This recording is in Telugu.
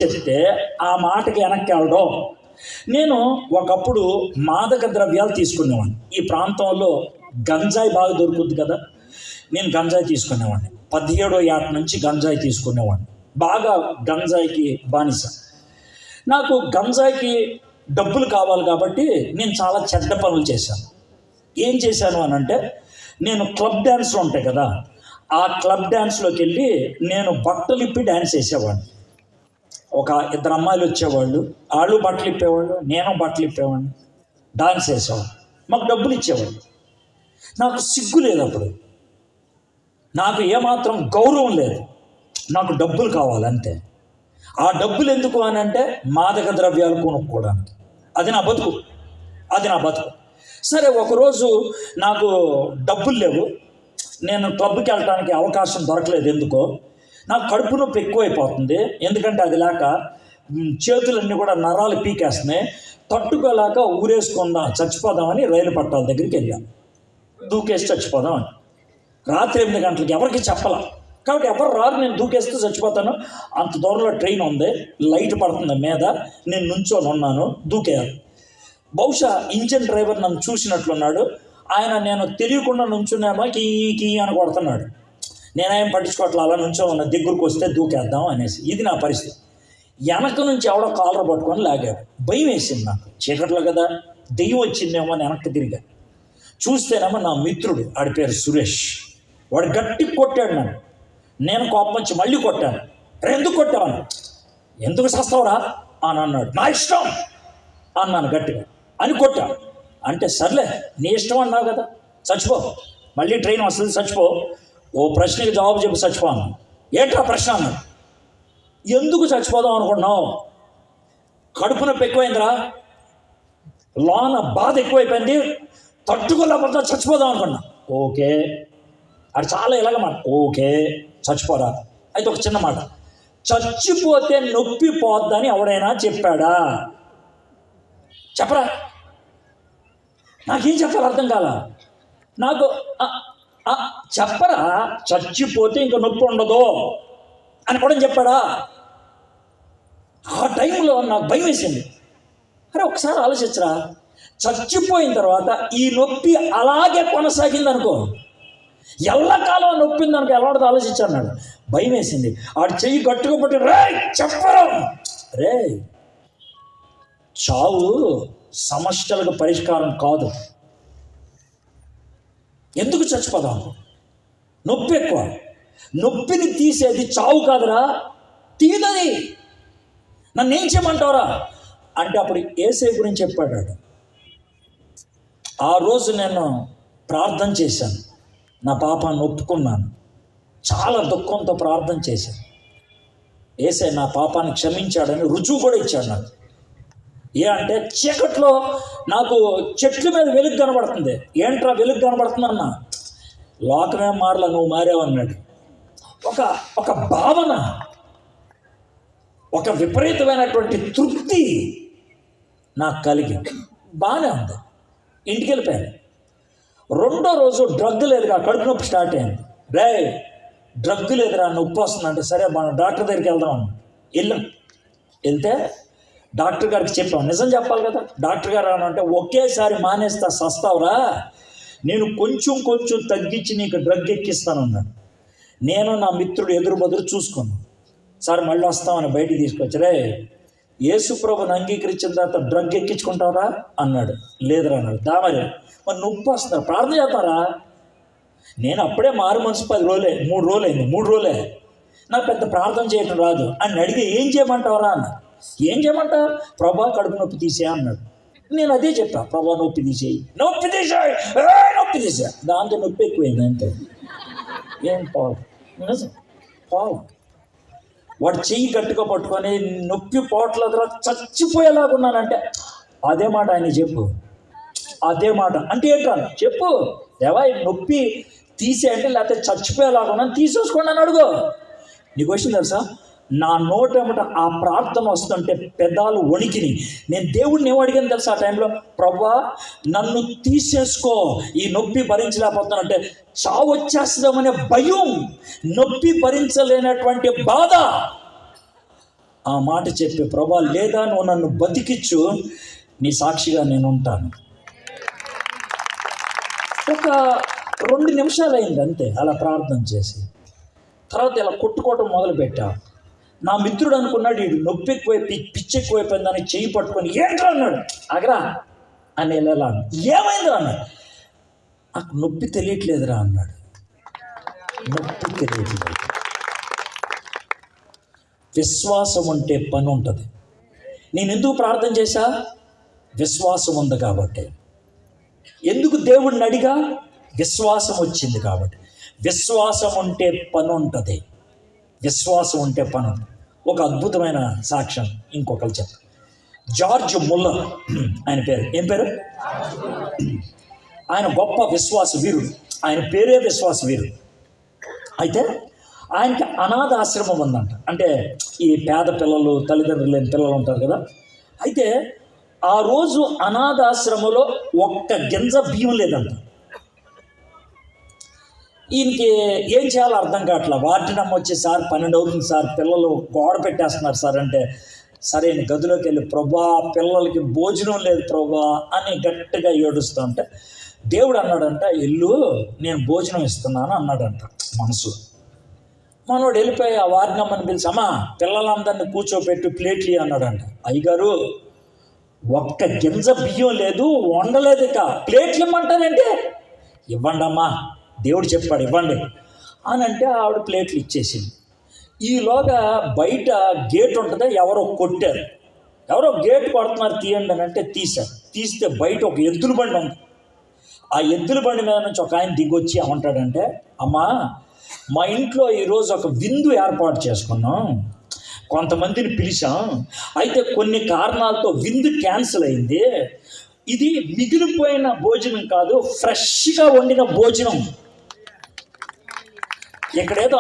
చెప్తే ఆ మాటకి వెనక్కి వెళ్ళడం. నేను ఒకప్పుడు మాదక ద్రవ్యాలు తీసుకునేవాడిని. ఈ ప్రాంతంలో గంజాయి బాగా దొరుకుతుంది కదా, నేను గంజాయి తీసుకునేవాడిని. 17వ ఏట నుంచి గంజాయి తీసుకునేవాడిని. బాగా గంజాయికి బానిస. నాకు గంజాయికి డబ్బులు కావాలి కాబట్టి నేను చాలా చెడ్డ పనులు చేశాను. ఏం చేశాను అని అంటే, నేను క్లబ్ డ్యాన్స్లు ఉంటాయి కదా, ఆ క్లబ్ డ్యాన్స్లోకి వెళ్ళి నేను బట్టలు ఇప్పి డ్యాన్స్ వేసేవాడిని. ఒక 2 అమ్మాయిలు వచ్చేవాళ్ళు, వాళ్ళు బట్టలు ఇప్పేవాళ్ళు, నేను బట్టలు ఇప్పేవాడిని, డాన్స్ వేసేవాడు, మాకు డబ్బులు ఇచ్చేవాళ్ళు. నాకు సిగ్గు లేదు అప్పుడు, నాకు ఏమాత్రం గౌరవం లేదు, నాకు డబ్బులు కావాలంతే. ఆ డబ్బులు ఎందుకు అని అంటే మాదక ద్రవ్యాలు కొనుక్కోవడానికి. అది నా బతుకు. సరే, ఒకరోజు నాకు డబ్బులు లేవు, నేను క్లబ్కి వెళ్ళడానికి అవకాశం దొరకలేదు. ఎందుకో నాకు కడుపు నొప్పి ఎక్కువైపోతుంది. ఎందుకంటే అది లేక చేతులన్నీ కూడా నరాలు పీకేస్తున్నాయి. తట్టుకోలేక ఊరేసుకుందాం, చచ్చిపోదామని రైలు పట్టాల దగ్గరికి వెళ్ళాను. దూకేసి చచ్చిపోదామని. రాత్రి 8 గంటలకి ఎవరికి చెప్పాల, కాబట్టి ఎవరు రారు, నేను దూకేస్తూ చచ్చిపోతాను. అంత దూరంలో ట్రైన్ ఉంది, లైట్ పడుతుంది మీద, నేను నుంచొని ఉన్నాను, దూకేయాలి. బహుశా ఇంజిన్ డ్రైవర్ నన్ను చూసినట్లున్నాడు. ఆయన నేను తెలియకుండా నుంచున్నామో కీ అని కొడుతున్నాడు. నేనేం పట్టించుకోవట్లే, అలా నుంచో ఉన్న, దగ్గరకు వస్తే దూకేద్దాం అనేసి. ఇది నా పరిస్థితి. వెనక నుంచి ఎవడో కాలర్ పట్టుకొని లాగాడు. భయం వేసింది నాకు, చీకట్లో కదా, దెయ్యం వచ్చిందేమో అని వెనక్కి తిరిగా. చూస్తేనేమో నా మిత్రుడు, ఆడి పేరు సురేష్. వాడు గట్టి కొట్టాడు నన్ను. నేను కోపం వచ్చి మళ్ళీ కొట్టాను. ఎందుకు కొట్టాను? ఎందుకు చేస్తావురా అని అన్నాడు. నా ఇష్టం అన్నాను గట్టిగా, అని కొట్టాను. అంటే సర్లే, నీ ఇష్టం అన్నావు కదా, చచ్చిపో, మళ్ళీ ట్రైన్ వస్తుంది, చచ్చిపో, ఓ ప్రశ్నకి జవాబు చెప్పి చచ్చిపో అన్నా. ఏంట్రా ప్రశ్న అన్నాడు. ఎందుకు చచ్చిపోదాం అనుకుంటున్నావు? కడుపు నొప్పి ఎక్కువైందిరా, లోన బాధ ఎక్కువైపోయింది, తట్టుకోలేకపోతే చచ్చిపోదాం అనుకున్నా. ఓకే, అది చాలా ఇలాగ మాట. ఓకే, చచ్చిపోరా. అయితే ఒక చిన్న మాట, చచ్చిపోతే నొప్పి పోద్దని ఎవడైనా చెప్పాడా? చెప్పరా. నాకేం చెప్పాలి అర్థం కాల నాకు. చెప్పరా, చచ్చిపోతే ఇంకా నొప్పి ఉండదు అని కూడా చెప్పాడా? ఆ టైంలో నాకు భయం వేసింది. అరే ఒకసారి ఆలోచించరా, చచ్చిపోయిన తర్వాత ఈ నొప్పి అలాగే కొనసాగిందనుకో, ఎల్లకాలం నొప్పిందనుకో, ఎలా ఆలోచించాడు. భయం వేసింది. ఆడు చెయ్యి గట్టుగా పట్టి, రే చెప్పరా, రే చావు సమస్యలకు పరిష్కారం కాదు. ఎందుకు చచ్చిపోదాం? నొప్పి ఎక్కువ. నొప్పిని తీసేది చావు కాదురా, తీయదని. నన్ను ఏం చేయమంటావురా అంటే అప్పుడు యేసయ్య గురించి చెప్పాడు. ఆ రోజు నేను ప్రార్థన చేశాను, నా పాపాన్ని ఒప్పుకున్నాను, చాలా దుఃఖంతో ప్రార్థన చేశాను. యేసయ్య నా పాపాన్ని క్షమించాడని రుజువు కూడా ఇచ్చాడు నాకు. ఏ అంటే చీకట్లో నాకు చెట్ల మీద వెలుగు కనబడుతుంది. ఏంట్రా వెలుగు కనబడుతుంది అన్నా, లోకమే మారలా, నువ్వు మారావన్నాడు. ఒక భావన, ఒక విపరీతమైనటువంటి తృప్తి నాకు కలిగింది. బాగానే ఉంది. ఇంటికి వెళ్ళిపోయాను. 2వ రోజు డ్రగ్ లేదురా, కడుపు నొప్పి స్టార్ట్ అయింది. రే డ్రగ్ లేదురా, నొప్పి వస్తుందంటే సరే మనం డాక్టర్ దగ్గరికి వెళ్దాం అన్న. వెళ్తే డాక్టర్ గారికి చెప్పాం, నిజం చెప్పాలి కదా. డాక్టర్ గారు అంటే ఒకేసారి మానేస్తా, సస్తావురా, నేను కొంచెం తగ్గించి నీకు డ్రగ్ ఎక్కిస్తానన్నాడు. నేను నా మిత్రుడు ఎదురు బదురు చూసుకున్నాను. సార్ మళ్ళీ వస్తామని బయటికి తీసుకొచ్చరే, యేసుప్రభుని అంగీకరించిన తర్వాత డ్రగ్ ఎక్కించుకుంటారా అన్నాడు. లేదురా అన్నాడు. మరి నొప్పి వస్తున్నారు, ప్రార్థన చేస్తారా? నేను అప్పుడే మారు మనసు 10 రోజులే, 3 రోజులు అయింది, 3 రోజులే, నాకు పెద్ద ప్రార్థన చేయటం రాదు అని అడిగి ఏం చేయమంటావరా అన్న. ఏం చేయమంటావు? ప్రభా కడుపు నొప్పి తీసే అన్నాడు. నేను అదే చెప్పా, ప్రభా నొప్పి తీసేయి, నొప్పి తీసే. దాంతో నొప్పి ఎక్కువైంది అంతే. ఏం పోవాలి. వాడు చెయ్యి గట్టిగా పట్టుకొని నొప్పి పోట్ల తర్వాత చచ్చిపోయేలాగున్నానంటే అదే మాట ఆయన చెప్పు. అదే మాట అంటే ఏంట్రా చెప్పు. దేవా నొప్పి తీసేయండి, లేకపోతే చచ్చిపోయేలాగున్నాను, తీసేసుకోండి అని అడుగు. నీకు వచ్చింది తెలుసా, నా నోటేమట ఆ ప్రార్థన వస్తుంటే పెదాలు వణికిని. నేను దేవుడిని ఏమో అడిగాను తెలుసా ఆ టైంలో, ప్రభా నన్ను తీసేసుకో, ఈ నొప్పి భరించలేకపోతున్నానంటే చావు వచ్చేస్తుందనే భయం, నొప్పి భరించలేనటువంటి బాధ. ఆ మాట చెప్పి, ప్రభా లేదా నువ్వు నన్ను బతికిచ్చు, నీ సాక్షిగా నేను ఉంటాను. ఒక 2 నిమిషాలు అయింది అంతే అలా ప్రార్థన చేసి. తర్వాత ఇలా కొట్టుకోవటం మొదలుపెట్టా. నా మిత్రుడు అనుకున్నాడు వీడు నొప్పి ఎక్కువైపోయి పిచ్చి ఎక్కువైపోయిందని చెయ్యి పట్టుకొని ఏంట్రా అన్నాడు. అగరా అని ఎలా ఏమైందిరా అన్నాడు. నాకు నొప్పి తెలియట్లేదురా అన్నాడు. నొప్పి తెలియట్లేదు. విశ్వాసం ఉంటే పని ఉంటుంది. నేను ఎందుకు ప్రార్థన చేశా? విశ్వాసం ఉంది కాబట్టి. ఎందుకు దేవుడిని అడిగా? విశ్వాసం వచ్చింది కాబట్టి. విశ్వాసం ఉంటే పని ఉంటుంది. విశ్వాసం ఉంటే పని ఉంటుంది. ఒక అద్భుతమైన సాక్ష్యం ఇంకొకరు చెప్తారు. జార్జ్ ముల్లర్ ఆయన పేరు. ఏం పేరు? ఆయన గొప్ప విశ్వాస వీరుడు. ఆయన పేరే విశ్వాస వీరుడు. అయితే ఆయనకి అనాథ ఆశ్రమం ఉందంట. అంటే ఈ పేద పిల్లలు, తల్లిదండ్రులు లేని పిల్లలు ఉంటారు కదా. అయితే ఆ రోజు అనాథాశ్రమంలో ఒక్క గింజ బియ్యం లేదంట. ఈయనకి ఏం చేయాలో అర్థం కావట్లా. వార్డెనమ్మ వచ్చి, సార్ 12 అవుతుంది సార్, పిల్లలు గోడ పెట్టేస్తున్నారు సార్ అంటే, సరే గదిలోకి వెళ్ళి, ప్రభా పిల్లలకి భోజనం లేదు ప్రభా అని గట్టిగా ఏడుస్తుంటే, దేవుడు అన్నాడంట, ఇల్లు నేను భోజనం ఇస్తున్నాను అన్నాడంట మనసు. మనోడు వెళ్ళిపోయి ఆ వార్డెనమ్మని పిలిచి, అమ్మా పిల్లలందరినీ కూర్చోబెట్టి ప్లేట్లు అన్నాడంట. అయ్యగారు ఒక్క గింజ బియ్యం లేదు, వండలేదు, ఇక ప్లేట్లు ఇమ్మంటానంటే, ఇవ్వండి అమ్మా దేవుడు చెప్పాడు ఇవ్వండి అని అంటే ఆవిడ ప్లేట్లు ఇచ్చేసింది. ఈలోగా బయట గేట్ ఉంటుందా, ఎవరో కొట్టారు. ఎవరో గేట్ కొడుతున్నారు తీయండి అని అంటే తీశారు. తీస్తే బయట ఒక ఎద్దుల బండి ఉంది. ఆ ఎద్దుల బండి మీద నుంచి ఒక ఆయన దిగొచ్చి ఏమంటాడంటే, అమ్మా మా ఇంట్లో ఈరోజు ఒక విందు ఏర్పాటు చేసుకున్నాం, కొంతమందిని పిలిచాం, అయితే కొన్ని కారణాలతో విందు క్యాన్సిల్ అయింది. ఇది మిగిలిపోయిన భోజనం కాదు, ఫ్రెష్గా వండిన భోజనం. ఇక్కడేదో